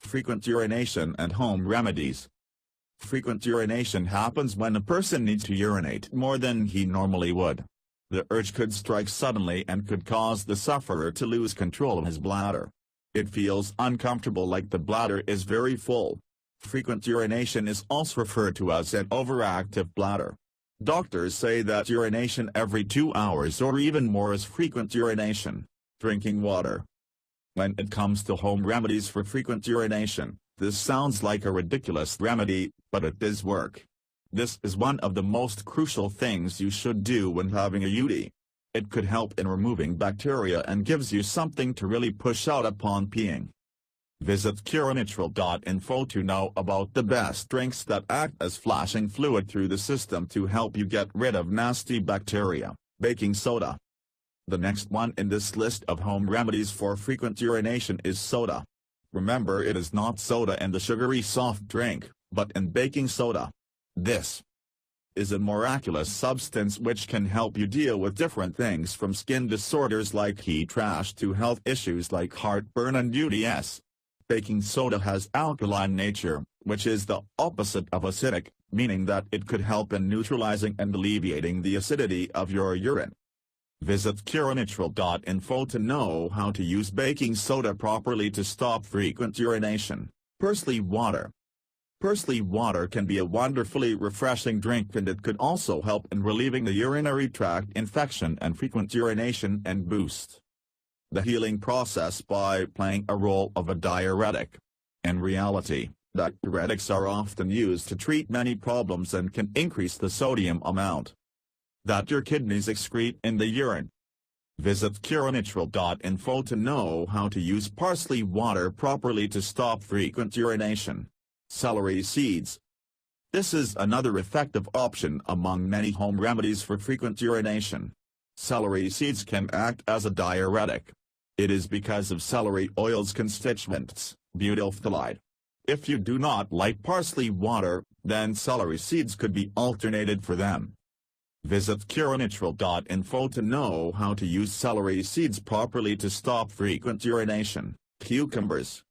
Frequent urination and home remedies. Frequent urination happens when a person needs to urinate more than he normally would. The urge could strike suddenly and could cause the sufferer to lose control of his bladder. It feels uncomfortable, like the bladder is very full. Frequent urination is also referred to as an overactive bladder. Doctors say that urination every 2 hours or even more is frequent urination. Drinking water. When it comes to home remedies for frequent urination, this sounds like a ridiculous remedy, but it does work. This is one of the most crucial things you should do when having a UTI. It could help in removing bacteria and gives you something to really push out upon peeing. Visit curenatural.info to know about the best drinks that act as flashing fluid through the system to help you get rid of nasty bacteria. Baking soda. The next one in this list of home remedies for frequent urination is soda. Remember, it is not soda in the sugary soft drink, but in baking soda. This is a miraculous substance which can help you deal with different things from skin disorders like heat rash to health issues like heartburn and UTIs. Baking soda has alkaline nature, which is the opposite of acidic, meaning that it could help in neutralizing and alleviating the acidity of your urine. Visit curenatural.info to know how to use baking soda properly to stop frequent urination. Parsley water. Parsley water can be a wonderfully refreshing drink, and it could also help in relieving the urinary tract infection and frequent urination and boost the healing process by playing a role of a diuretic. In reality, diuretics are often used to treat many problems and can increase the sodium amount that your kidneys excrete in the urine. Visit curenatural.info to know how to use parsley water properly to stop frequent urination. Celery seeds. This is another effective option among many home remedies for frequent urination. Celery seeds can act as a diuretic. It is because of celery oil's constituents, butylphthalate. If you do not like parsley water, then celery seeds could be alternated for them. Visit curenatural.info to know how to use celery seeds properly to stop frequent urination. Cucumbers.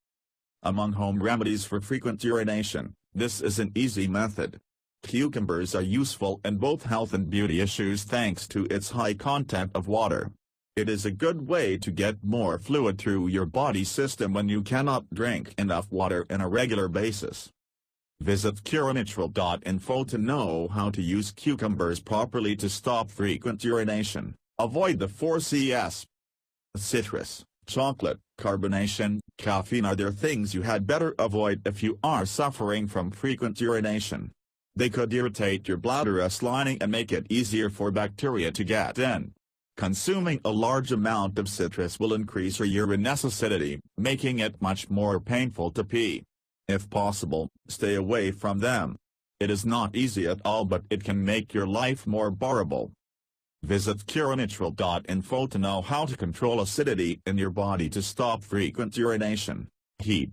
Among home remedies for frequent urination, this is an easy method. Cucumbers are useful in both health and beauty issues thanks to its high content of water. It is a good way to get more fluid through your body system when you cannot drink enough water on a regular basis. Visit curenatural.info to know how to use cucumbers properly to stop frequent urination. Avoid the 4Cs. Citrus, chocolate, carbonation, caffeine are there things you had better avoid if you are suffering from frequent urination. They could irritate your bladder's lining and make it easier for bacteria to get in. Consuming a large amount of citrus will increase your urine acidity, making it much more painful to pee. If possible, stay away from them. It is not easy at all, but it can make your life more bearable. Visit curenatural.info to know how to control acidity in your body to stop frequent urination. Heat.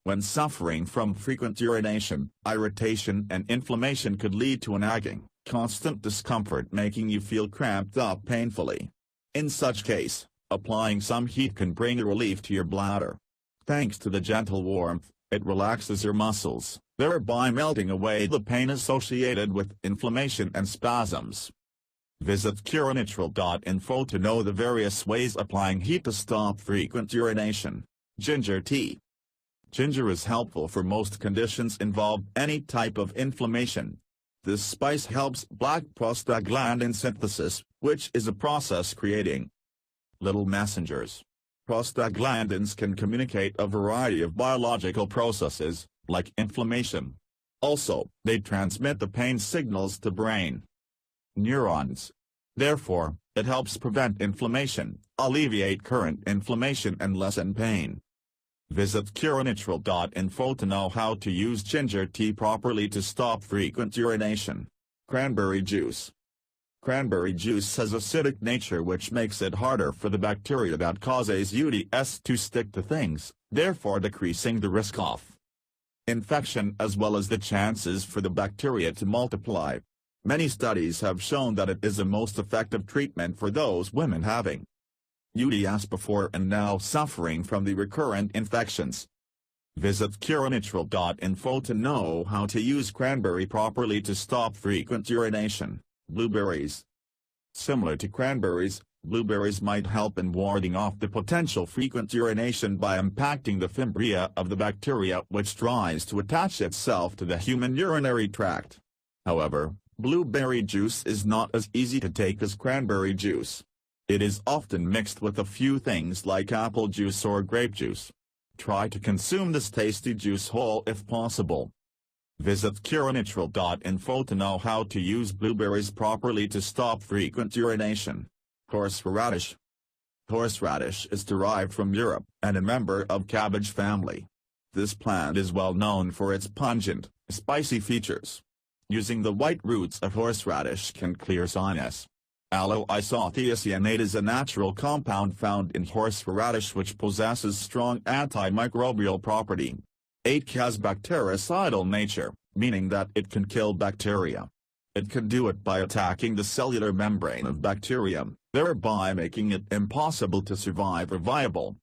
When suffering from frequent urination, irritation and inflammation could lead to a nagging, constant discomfort making you feel cramped up painfully. In such case, applying some heat can bring relief to your bladder. Thanks to the gentle warmth, it relaxes your muscles, thereby melting away the pain associated with inflammation and spasms. Visit curenatural.info to know the various ways applying heat to stop frequent urination. Ginger tea. Ginger is helpful for most conditions involve any type of inflammation. This spice helps black prostaglandin synthesis, which is a process creating little messengers. Prostaglandins can communicate a variety of biological processes, like inflammation. Also, they transmit the pain signals to brain neurons. Therefore, it helps prevent inflammation, alleviate current inflammation and lessen pain. Visit curenatural.info to know how to use ginger tea properly to stop frequent urination. Cranberry juice. Cranberry juice has acidic nature which makes it harder for the bacteria that causes UTIs to stick to things, therefore decreasing the risk of infection as well as the chances for the bacteria to multiply. Many studies have shown that it is the most effective treatment for those women having UTIs before and now suffering from the recurrent infections. Visit cureneutral.info to know how to use cranberry properly to stop frequent urination. Blueberries. Similar to cranberries, blueberries might help in warding off the potential frequent urination by impacting the fimbria of the bacteria which tries to attach itself to the human urinary tract. However, blueberry juice is not as easy to take as cranberry juice. It is often mixed with a few things like apple juice or grape juice. Try to consume this tasty juice whole if possible. Visit cureneutral.info to know how to use blueberries properly to stop frequent urination. Horseradish. Horseradish is derived from Europe and a member of cabbage family. This plant is well known for its pungent, spicy features. Using the white roots of horseradish can clear sinus. Aloe isothiocyanate is a natural compound found in horseradish which possesses strong antimicrobial property. It has bactericidal nature, meaning that it can kill bacteria. It can do it by attacking the cellular membrane of bacteria, thereby making it impossible to survive or viable.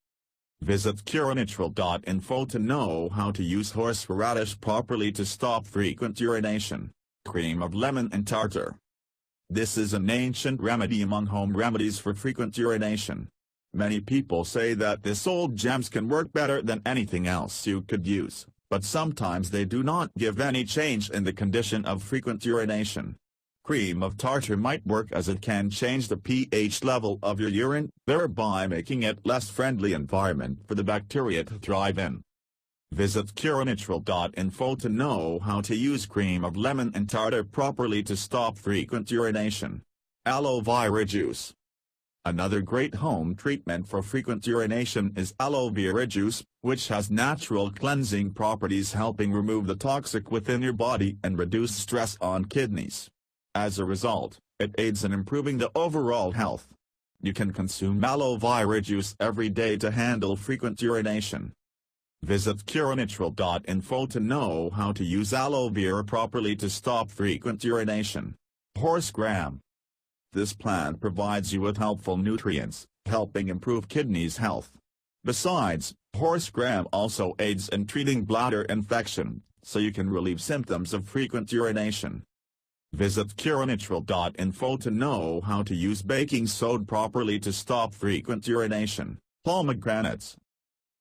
Visit cureneutral.info to know how to use horseradish properly to stop frequent urination. Cream of lemon and tartar. This is an ancient remedy among home remedies for frequent urination. Many people say that this old gems can work better than anything else you could use, but sometimes they do not give any change in the condition of frequent urination. Cream of tartar might work as it can change the pH level of your urine, thereby making it less friendly environment for the bacteria to thrive in. Visit cureneutral.info to know how to use cream of lemon and tartar properly to stop frequent urination. Aloe vera juice. Another great home treatment for frequent urination is aloe vera juice, which has natural cleansing properties helping remove the toxic within your body and reduce stress on kidneys. As a result, it aids in improving the overall health. You can consume aloe vera juice every day to handle frequent urination. Visit cureneutral.info to know how to use aloe vera properly to stop frequent urination. Horsegram. This plant provides you with helpful nutrients, helping improve kidneys' health. Besides, horsegram also aids in treating bladder infection, so you can relieve symptoms of frequent urination. Visit cureneutral.info to know how to use baking soda properly to stop frequent urination. Pomegranates.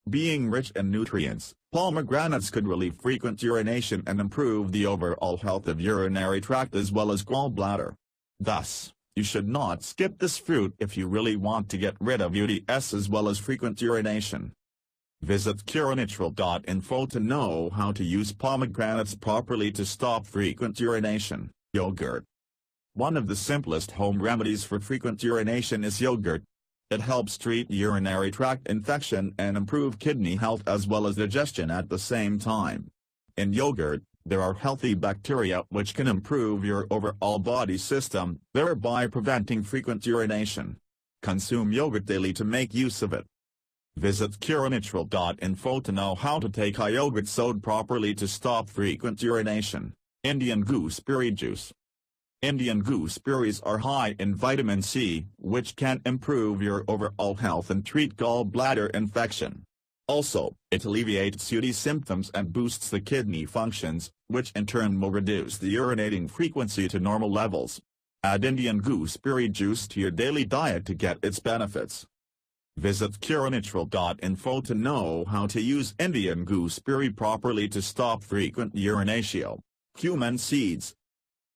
Being rich in nutrients, pomegranates could relieve frequent urination and improve the overall health of urinary tract as well as gallbladder. Thus, you should not skip this fruit if you really want to get rid of UTIs as well as frequent urination. Visit cureneutral.info to know how to use pomegranates properly to stop frequent urination. Yogurt. One of the simplest home remedies for frequent urination is yogurt. It helps treat urinary tract infection and improve kidney health as well as digestion at the same time. In yogurt, there are healthy bacteria which can improve your overall body system, thereby preventing frequent urination. Consume yogurt daily to make use of it. Visit cureneutral.info to know how to take a yogurt soda properly to stop frequent urination. Indian gooseberry juice. Indian gooseberries are high in vitamin C, which can improve your overall health and treat gallbladder infection. Also, it alleviates UTI symptoms and boosts the kidney functions, which in turn will reduce the urinating frequency to normal levels. Add Indian gooseberry juice to your daily diet to get its benefits. Visit cureneutral.info to know how to use Indian gooseberry properly to stop frequent urination. Cumin seeds.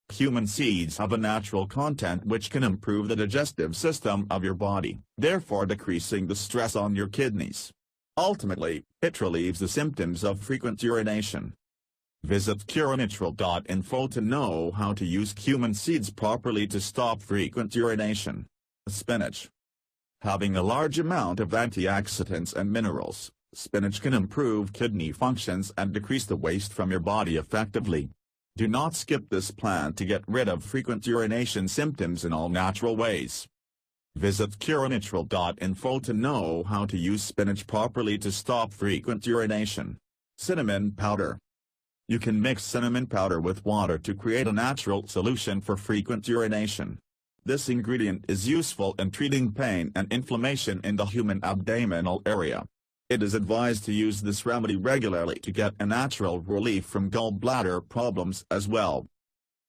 Cumin seeds have a natural content which can improve the digestive system of your body, therefore decreasing the stress on your kidneys. Ultimately, it relieves the symptoms of frequent urination. Visit cureneutral.info to know how to use cumin seeds properly to stop frequent urination. Spinach. Having a large amount of antioxidants and minerals, spinach can improve kidney functions and decrease the waste from your body effectively. Do not skip this plant to get rid of frequent urination symptoms in all natural ways. Visit cureneutral.info to know how to use spinach properly to stop frequent urination. Cinnamon powder. You can mix cinnamon powder with water to create a natural solution for frequent urination. This ingredient is useful in treating pain and inflammation in the human abdominal area. It is advised to use this remedy regularly to get a natural relief from gallbladder problems as well.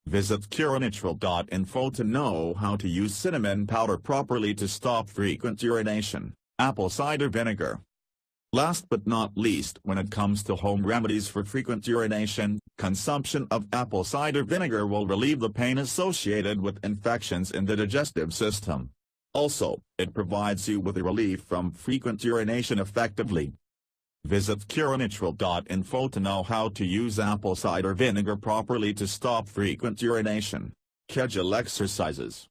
Visit curenatural.info to know how to use cinnamon powder properly to stop frequent urination. Apple cider vinegar. Last but not least, when it comes to home remedies for frequent urination, consumption of apple cider vinegar will relieve the pain associated with infections in the digestive system. Also, it provides you with a relief from frequent urination effectively. Visit curenatural.info to know how to use apple cider vinegar properly to stop frequent urination. Kegel exercises.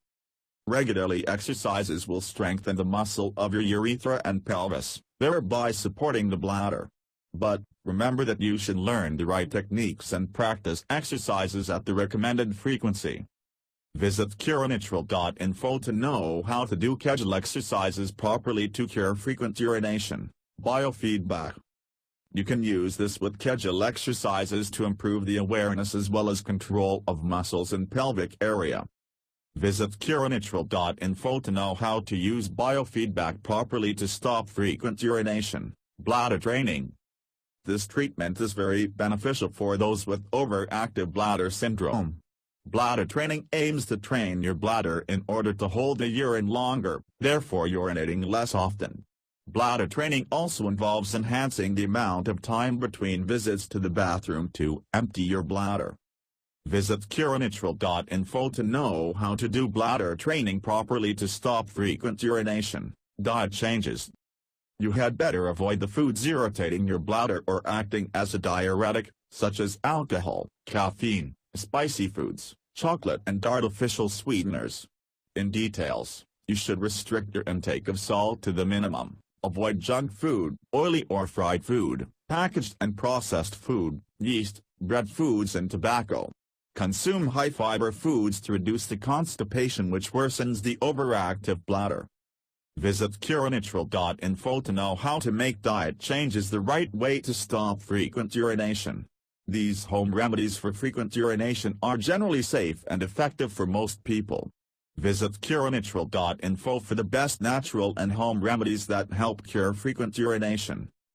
Regularly exercises will strengthen the muscle of your urethra and pelvis, thereby supporting the bladder. But, remember that you should learn the right techniques and practice exercises at the recommended frequency. Visit curenatural.info to know how to do Kegel exercises properly to cure frequent urination. Biofeedback. You can use this with Kegel exercises to improve the awareness as well as control of muscles in pelvic area. Visit curenatural.info to know how to use biofeedback properly to stop frequent urination. Bladder training. This treatment is very beneficial for those with overactive bladder syndrome. Bladder training aims to train your bladder in order to hold the urine longer, therefore urinating less often. Bladder training also involves enhancing the amount of time between visits to the bathroom to empty your bladder. Visit curenatural.info to know how to do bladder training properly to stop frequent urination. Diet changes. You had better avoid the foods irritating your bladder or acting as a diuretic, such as alcohol, caffeine, spicy foods, chocolate and artificial sweeteners. In details, you should restrict your intake of salt to the minimum, avoid junk food, oily or fried food, packaged and processed food, yeast, bread foods and tobacco. Consume high-fiber foods to reduce the constipation which worsens the overactive bladder. Visit curenatural.info to know how to make diet changes the right way to stop frequent urination. These home remedies for frequent urination are generally safe and effective for most people. Visit curenatural.info for the best natural and home remedies that help cure frequent urination.